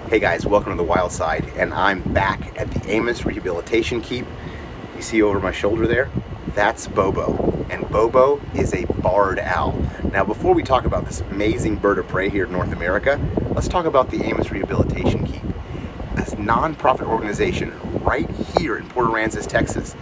Hey guys, welcome to the wild side, and I'm back at the Amos Rehabilitation Keep. You see over my shoulder there? That's Bobo, and Bobo is a barred owl. Now before we talk about this amazing bird of prey here in North America, let's talk about the Amos Rehabilitation Keep. This non-profit organization right here in Port Aransas, Texas,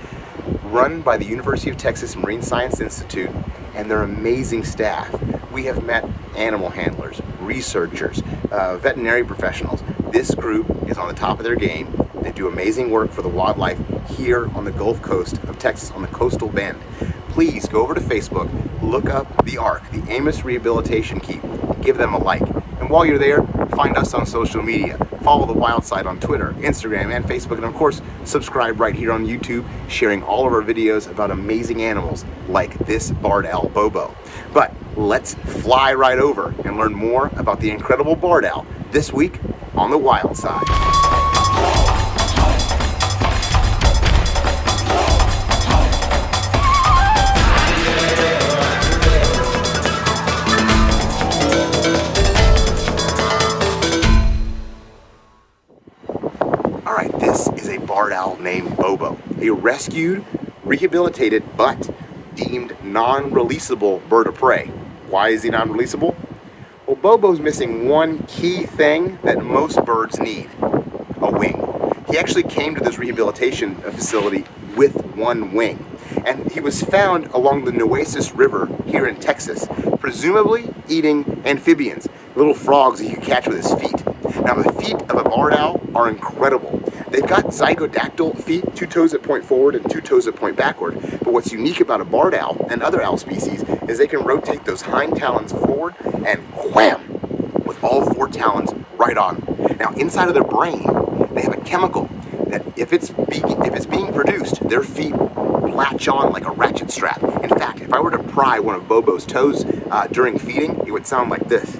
run by the University of Texas Marine Science Institute and their amazing staff. We have met animal handlers, researchers, veterinary professionals. This group is on the top of their game. They do amazing work for the wildlife here on the Gulf Coast of Texas, on the coastal bend. Please go over to Facebook, look up the ARC, the Amos Rehabilitation Keep, give them a like. And while you're there, find us on social media. Follow the Wild Side on Twitter, Instagram, and Facebook, and of course, subscribe right here on YouTube, sharing all of our videos about amazing animals like this barred owl, Bobo. But let's fly right over and learn more about the incredible barred owl this week on the Wild Side. Alright, this is a barred owl named Bobo, a rescued, rehabilitated, but deemed non-releasable bird of prey. Why is he non-releasable? Well, Bobo's missing one key thing that most birds need: a wing. He actually came to this rehabilitation facility with one wing, and he was found along the Nueces River here in Texas, presumably eating amphibians, little frogs that he could catch with his feet. Now, the feet of a barred owl are incredible. They've got zygodactyl feet, 2 toes that point forward and 2 toes that point backward. But what's unique about a barred owl and other owl species is they can rotate those hind talons forward and wham, with all 4 talons right on. Now, inside of their brain, they have a chemical that if it's being produced, their feet latch on like a ratchet strap. In fact, if I were to pry one of Bobo's toes during feeding, it would sound like this,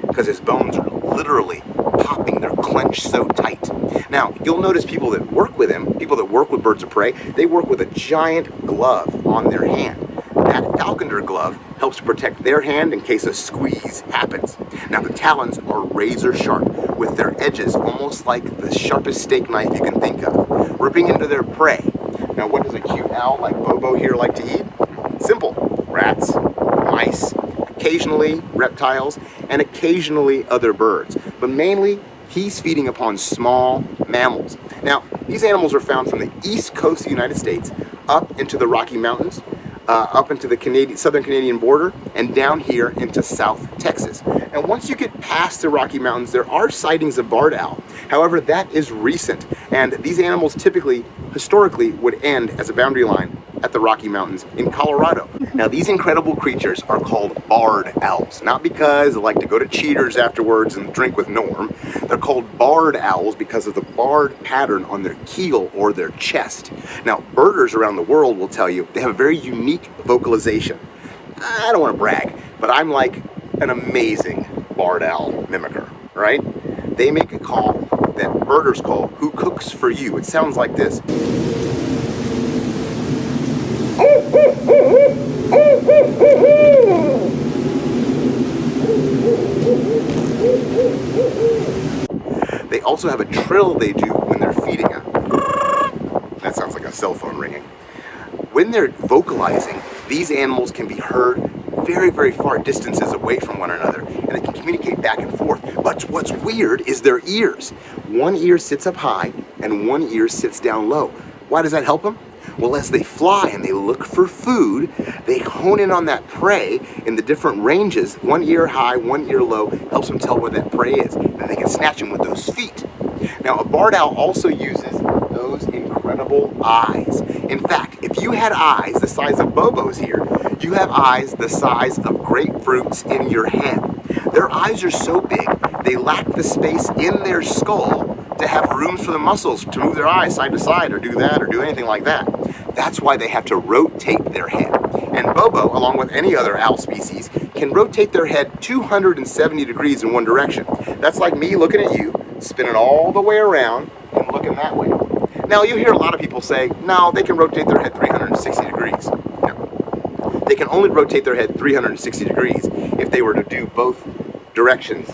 because his bones are literally popping, they're clenched so tight. Now, you'll notice people that work with him, people that work with birds of prey, they work with a giant glove on their hand. That falconer glove helps to protect their hand in case a squeeze happens. Now, the talons are razor sharp, with their edges almost like the sharpest steak knife you can think of, ripping into their prey. Now, what does a cute owl like Bobo here like to eat? Simple: rats, mice, occasionally reptiles, and occasionally other birds. But mainly, he's feeding upon small mammals. Now, these animals are found from the east coast of the United States up into the Rocky Mountains, up into the southern Canadian border, and down here into South Texas. And once you get past the Rocky Mountains, there are sightings of barred owl. However, that is recent, and these animals typically, historically, would end as a boundary line at the Rocky Mountains in Colorado. Now, these incredible creatures are called barred owls, not because they like to go to Cheaters afterwards and drink with Norm. They're called barred owls because of the barred pattern on their keel or their chest. Now, birders around the world will tell you they have a very unique vocalization. I don't want to brag, but I'm like an amazing barred owl mimicker, right? They make a call that birders call "Who Cooks for You." It sounds like this. They also have a trill they do when they're feeding. That sounds like a cell phone ringing. When they're vocalizing, these animals can be heard very, very far distances away from one another, and they can communicate back and forth. But what's weird is their ears. One ear sits up high and one ear sits down low. Why does that help them? Well, as they fly and they look for food, they hone in on that prey in the different ranges. One ear high, one ear low, helps them tell where that prey is. And they can snatch him with those feet. Now, a barred owl also uses those incredible eyes. In fact, if you had eyes the size of Bobo's here, you have eyes the size of grapefruits in your head. Their eyes are so big, they lack the space in their skull to have rooms for the muscles to move their eyes side to side or do that or do anything like that. That's why they have to rotate their head. And Bobo, along with any other owl species, can rotate their head 270 degrees in one direction. That's like me looking at you, spinning all the way around and looking that way. Now, you hear a lot of people say, no, they can rotate their head 360 degrees. No. They can only rotate their head 360 degrees if they were to do both directions,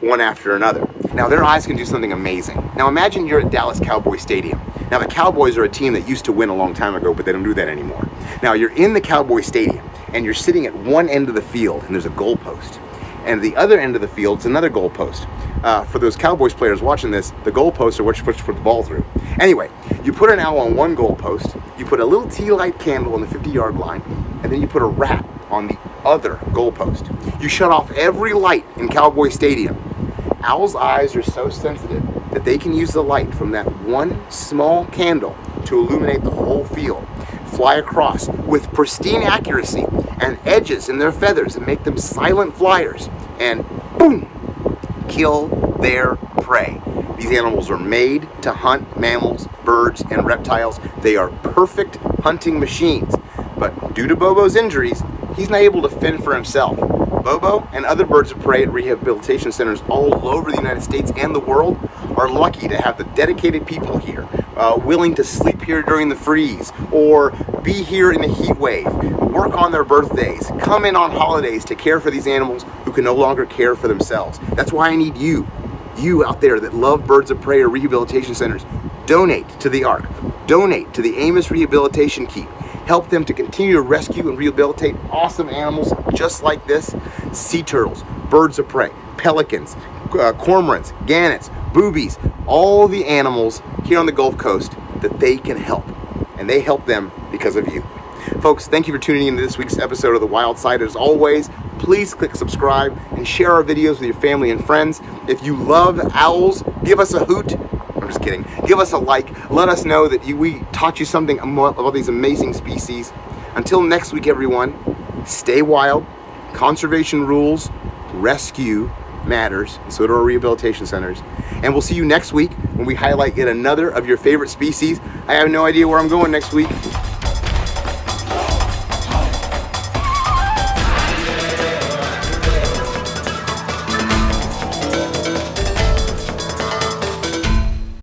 one after another. Now their eyes can do something amazing. Now imagine you're at Dallas Cowboy Stadium. Now the Cowboys are a team that used to win a long time ago, but they don't do that anymore. Now you're in the Cowboy Stadium and you're sitting at one end of the field and there's a goalpost. And the other end of the field is another goalpost. For those Cowboys players watching this, the goalposts are what you're supposed to put the ball through. Anyway, you put an owl on one goalpost, you put a little tea light candle on the 50-yard line, and then you put a rat on the other goalpost. You shut off every light in Cowboy Stadium. Owls' eyes are so sensitive that they can use the light from that one small candle to illuminate the whole field, fly across with pristine accuracy and edges in their feathers and make them silent flyers, and boom, kill their prey. These animals are made to hunt mammals, birds, and reptiles. They are perfect hunting machines. But due to Bobo's injuries, he's not able to fend for himself. Bobo and other birds of prey at rehabilitation centers all over the United States and the world are lucky to have the dedicated people here, willing to sleep here during the freeze, or be here in a heat wave, work on their birthdays, come in on holidays to care for these animals who can no longer care for themselves. That's why I need you out there that love birds of prey or rehabilitation centers. Donate to the ARC. Donate to the Amos Rehabilitation Keep. Help them to continue to rescue and rehabilitate awesome animals just like this. Sea turtles, birds of prey, pelicans, cormorants, gannets, boobies, all the animals here on the Gulf Coast that they can help. And they help them because of you. Folks, thank you for tuning in to this week's episode of The Wild Side. As always, please click subscribe and share our videos with your family and friends. If you love owls, give us a hoot. I'm just kidding. Give us a like. Let us know that we taught you something about these amazing species. Until next week, everyone, stay wild. Conservation rules, rescue matters, and so do our rehabilitation centers. And we'll see you next week when we highlight yet another of your favorite species. I have no idea where I'm going next week.